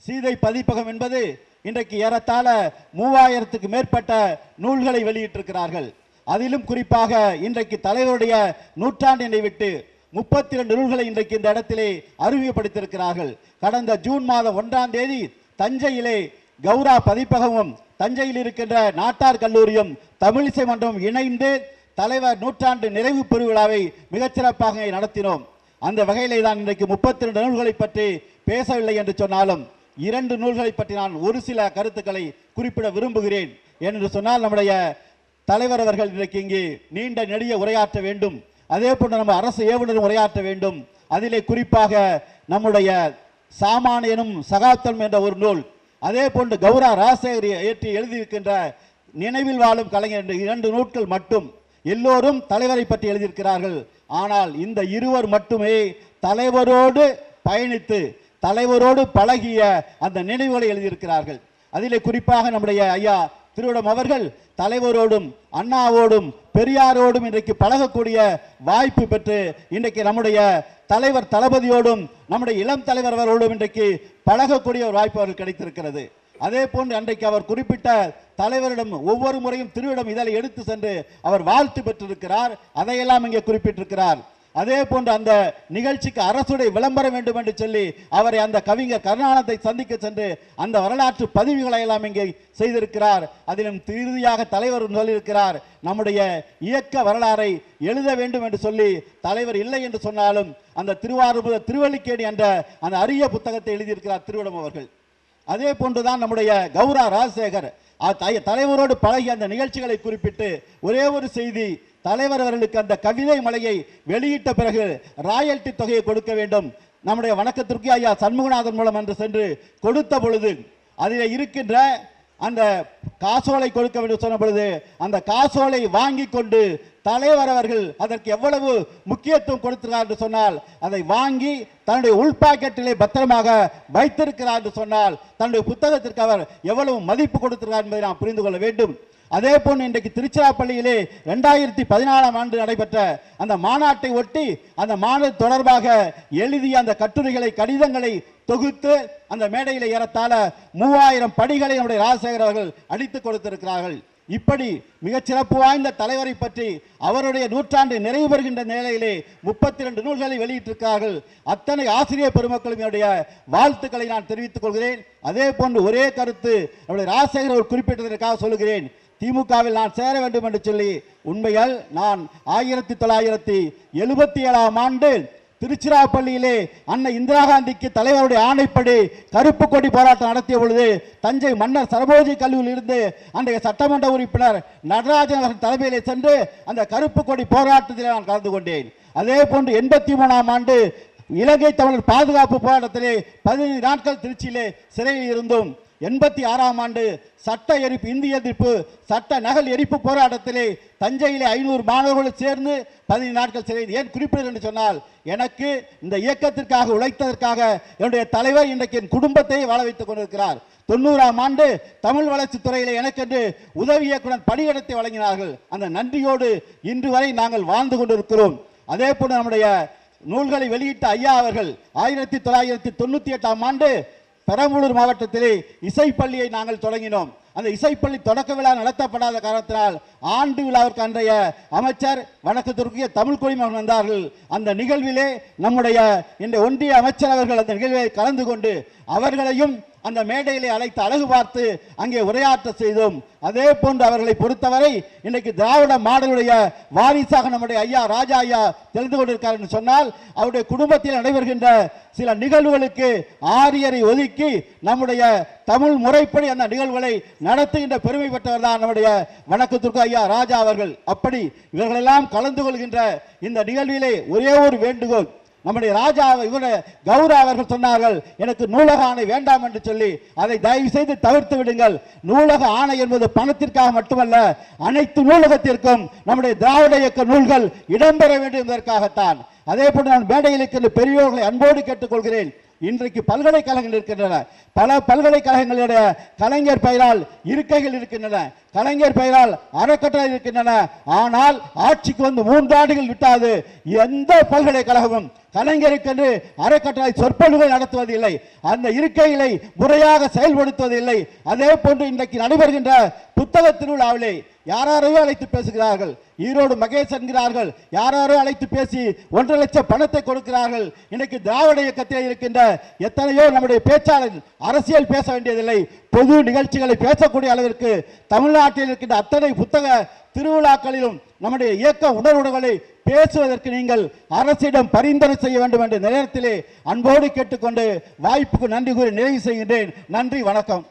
சீதை பதிப்பகம் என்பது இன்றைக்கு ஏறத்தாழ 3000க்கு மேற்பட்ட நூல்களை வெளியிட்டிருக்கிறார்கள். அதிலும் குறிப்பாக இன்றைக்கு தலைவருடைய நூற்றாண்டினை விட்டு 32 நூல்களை இன்றைக்கு இந்த இடத்திலே அறிமுகப்படுத்தியிருக்கிறார்கள். கடந்த ஜூன் மாதம் 1ஆம் தேதி தஞ்சையிலே கௌரா பதிப்பகமும் தஞ்சையில் இருக்கின்ற நாட்டார் கல்லூரியும் தமிழிசை மன்றமும் இணைந்து தலைவர் நூற்றாண்டு நிறைவு பெருவிழாவை மிகச்சிறப்பாக நடத்தினோம். அந்த வகையிலே தான் இன்றைக்கு 32 நூல்களை பற்றி பேசவில்லை என்று சொன்னாலும் 2 நூல்களை பற்றி நான் ஒரு சில கருத்துக்களை குறிப்பிட விரும்புகிறேன். என்று சொன்னால் நம்முடைய தலைவர் அவர்கள் இன்றைக்கு இங்கே நீண்ட நெடிய உரையாற்ற வேண்டும். அதே போன்று நம்ம அரசு ஏவுநர் உரையாற்ற வேண்டும். அதிலே குறிப்பாக நம்முடைய சாமானியனும் சகாப்தம் என்ற ஒரு நூல், அதே போன்று கௌரா ராஜசேகர் ஏற்றி எழுதியிருக்கின்ற நினைவில் வாழும் கலைஞர் என்ற 2 நூல்கள் மட்டும் எல்லோரும் தலைவரை பற்றி எழுதியிருக்கிறார்கள். ஆனால் இந்த இருவர் மட்டுமே தலைவரோடு பயணித்து தலைவரோடு பழகிய அந்த நினைவுகளை எழுதியிருக்கிறார்கள். அதிலே குறிப்பாக நம்முடைய ஐயா திருவிடம் அவர்கள் தலைவரோடும் அண்ணாவோடும் பெரியாரோடும் இன்றைக்கு பழகக்கூடிய வாய்ப்பு பெற்று இன்றைக்கு நம்முடைய தலைவர் தளபதியோடும் நம்முடைய இளம் தலைவர் அவர்களோடும் இன்றைக்கு பழகக்கூடிய ஒரு வாய்ப்பு அவர்கள் கிடைத்திருக்கிறது. அதே போன்று அன்றைக்கு அவர் குறிப்பிட்ட தலைவரிடம் ஒவ்வொரு முறையும் திருவிடம் இதழை எடுத்து சென்று அவர் வாழ்த்து பெற்றிருக்கிறார். அதையெல்லாம் இங்கே குறிப்பிட்டிருக்கிறார். அதே போன்று அந்த நிகழ்ச்சிக்கு அரசுடைய விளம்பரம் வேண்டும் என்று சொல்லி அவரை அந்த கவிஞர் கருணாநிதியை சந்திக்க சென்று அந்த வரலாற்று பதிவுகளை எல்லாம் இங்கே செய்திருக்கிறார். அதிலும் இறுதியாக தலைவர் சொல்லியிருக்கிறார், நம்முடைய இயக்க வரலாறை எழுத வேண்டும் என்று சொல்லி தலைவர் இல்லை என்று சொன்னாலும் அந்த திருவாரூர் திருவல்லிக்கேணி என்ற அந்த அரிய புத்தகத்தை எழுதியிருக்கிறார் திருவிடம் அவர்கள். அதே போன்றுதான் நம்முடைய கௌரா ராஜசேகர் தலைவரோடு பழகிய அந்த நிகழ்ச்சிகளை குறிப்பிட்டு ஒரே ஒரு செய்தி, தலைவர் அவர்களுக்கு அந்த கவிதை மலையை வெளியிட்ட பிறகு ராயல்டி தொகையை கொடுக்க வேண்டும். நம்முடைய வணக்கத்திற்கு ஐயா சண்முகநாதன் மூலம் என்று சென்று கொடுத்த பொழுது அதில் இருக்கின்ற அந்த காசோலை கொடுக்க வேண்டும் சொன்ன பொழுது அந்த காசோலை வாங்கி கொண்டு தலைவர் அவர்கள் அதற்கு எவ்வளவு முக்கியத்துவம் கொடுத்திருக்கிறார் என்று சொன்னால் அதை வாங்கி தன்னுடைய உள்பாக்கெட்டிலே பத்திரமாக வைத்திருக்கிறார் என்று சொன்னால் தன்னுடைய புத்தகத்திற்கு அவர் எவ்வளவு மதிப்பு கொடுத்திருக்கிறார் என்பதை நாம் புரிந்து கொள்ள வேண்டும். அதே போன்று இன்றைக்கு திருச்சிராப்பள்ளியிலே 2014ஆம் ஆண்டு நடைபெற்ற அந்த மாநாட்டை ஒட்டி அந்த மாநாடு தொடர்பாக எழுதிய அந்த கட்டுரைகளை கடிதங்களை தொகுத்து அந்த மேடையில் ஏறத்தாழ 3000 படிகளை நம்முடைய ராஜசேகர் அவர்கள் அடித்துக் கொடுத்திருக்கிறார்கள். இப்படி மிகச்சிறப்பு வாய்ந்த தலைவரை பற்றி அவருடைய நூற்றாண்டு நிறைவு பெறுகின்ற நிலையிலே 32 நூல்களை வெளியிட்டிருக்கிறார்கள். அத்தனை ஆசிரியர் பெருமக்களும் என்னுடைய வாழ்த்துக்களை நான் தெரிவித்துக் கொள்கிறேன். அதே போன்று ஒரே கருத்து நம்முடைய ராஜசேகர் அவர் குறிப்பிட்டதற்காக சொல்லுகிறேன். திமுகவில் நான் சேர வேண்டும் என்று சொல்லி உண்மையில் நான் 1977ஆம் ஆண்டு திருச்சிராப்பள்ளியிலே அன்னை இந்திரா காந்திக்கு தலைவருடைய ஆணைப்படி கருப்பு கொடி போராட்டம் நடத்திய பொழுது தஞ்சை மன்னர் சரபோஜி கல்லூரியில் இருந்து அன்றைய சட்டமன்ற உறுப்பினர் நடராஜன் அவர்கள் தலைமையிலே சென்று அந்த கருப்பு கொடி போராட்டத்தில் நான் கலந்து கொண்டேன். அதே போன்று 83ஆம் ஆண்டு இலங்கை தமிழர் பாதுகாப்பு போராட்டத்திலே 15 நாட்கள் திருச்சியிலே சிறையில் இருந்தோம். 86ஆம் ஆண்டு சட்ட எரிப்பு இந்திய எதிர்ப்பு சட்ட நகல் எரிப்பு போராட்டத்திலே தஞ்சையிலே 500 மாணவர்கள் சேர்ந்து 15 நாட்கள் சிறை. ஏன் குறிப்பிடுகிறேன் என்று சொன்னால் எனக்கு இந்த இயக்கத்திற்காக உழைத்ததற்காக என்னுடைய தலைவர் இன்றைக்கு என் குடும்பத்தை வாழ வைத்துக் கொண்டிருக்கிறார். 90ஆம் ஆண்டு தமிழ் வளர்ச்சித் துறையிலே எனக்கென்று உதவி இயக்குனர் பணியிடத்தை வழங்கினார்கள். அந்த நன்றியோடு இன்று வரை நாங்கள் வாழ்ந்து கொண்டிருக்கிறோம். அதே போன்று நம்முடைய நூல்களை வெளியிட்ட ஐயா அவர்கள் 1998ஆம் ஆண்டு பெரம்பலூர் மாவட்டத்திலே இசைப்பள்ளியை நாங்கள் தொடங்கினோம். அந்த இசைப்பள்ளி தொடக்க விழா நடத்தப்படாத காரணத்தினால் ஆண்டு விழாவிற்கு அன்றைய அமைச்சர் வணக்கத்திற்குரிய தமிழ் குடிமகன் வந்தார்கள். அந்த நிகழ்விலே நம்முடைய இந்த ஒன்றிய அமைச்சர் அவர்கள் அந்த நிகழ்வில் கலந்து கொண்டு அவர்களையும் அந்த மேடையிலே அழைத்து அழகு பார்த்து அங்கே உரையாற்ற செய்தோம். அதே போன்று அவர்களை பொறுத்தவரை இன்றைக்கு திராவிட மாடலுடைய வாரிசாக நம்முடைய ஐயா ராஜா ஐயா தெரிந்து கொண்டிருக்கார் என்று சொன்னால் அவருடைய குடும்பத்தில் நடைபெறுகின்ற சில நிகழ்வுகளுக்கு ஆரியரை ஒதுக்கி நம்முடைய தமிழ் முறைப்படி அந்த நிகழ்வுகளை நடத்துகின்ற பெருமை பெற்றவர் தான் நம்முடைய வணக்கத்திற்கு ஐயா ராஜா அவர்கள். அப்படி இவர்களெல்லாம் கலந்து கொள்கின்ற இந்த நிகழ்விலே ஒரே ஒரு வேண்டுகோள், நம்முடைய ராஜா இவருடைய கௌரா அவர்கள் சொன்னார்கள் எனக்கு நூலக ஆணை வேண்டாம் என்று சொல்லி அதை தயவு செய்து தவிர்த்து விடுங்கள். நூலக ஆணை என்பது பணத்திற்காக மட்டுமல்ல, அனைத்து நூலகத்திற்கும் நம்முடைய திராவிட இயக்க நூல்கள் இடம்பெற வேண்டும் என்பதற்காகத்தான். அதே போன்று நான் மேடையில் இருக்கின்ற பெரியோர்களை அன்போடு கேட்டுக்கொள்கிறேன். இன்றைக்கு பல்கலைக்கழகங்கள் இருக்கின்றன, பல பல்கலைக்கழகங்களுடைய கலைஞர் பெயரால் இருக்கைகள் இருக்கின்றன. கலைஞர் பெயரால் அறக்கட்டளை இருக்கின்றன. ஆனால் ஆட்சிக்கு வந்து 3 ஆண்டுகள் விட்டாது எந்த பல்கலைக்கழகமும் கலைஞருக்கென்று அறக்கட்டளை சொற்பொழிவுகள் நடத்துவதில்லை, அந்த இருக்கைகளை முறையாக செயல்படுத்துவதில்லை. அதே போன்று இன்றைக்கு நடைபெறுகின்ற புத்தக திருவிழாவிலே யாரையோ அழைத்து பேசுகிறார்கள், ஈரோடு மகேஷ் என்கிறார்கள், யாரோ அழைத்து பேசி 1.5 லட்சம் பணத்தை கொடுக்கிறார்கள். இன்றைக்கு திராவிட இயக்கத்தில் இருக்கின்ற எத்தனையோ நம்முடைய பேச்சாளர் அரசியல் பேச வேண்டியதில்லை, பொது நிகழ்ச்சிகளை பேசக்கூடிய அளவிற்கு தமிழ்நாட்டில் இருக்கின்ற அத்தனை புத்தக திருவிழாக்களிலும் நம்முடைய இயக்க உணர்வுகளை பேசுவதற்கு நீங்கள் அரசிடம் பரிந்துரை செய்ய வேண்டும் என்ற நேரத்திலே அன்போடு கேட்டுக்கொண்டு வாய்ப்புக்கு நன்றி கூறி நிறைவு செய்கின்றேன். நன்றி, வணக்கம்.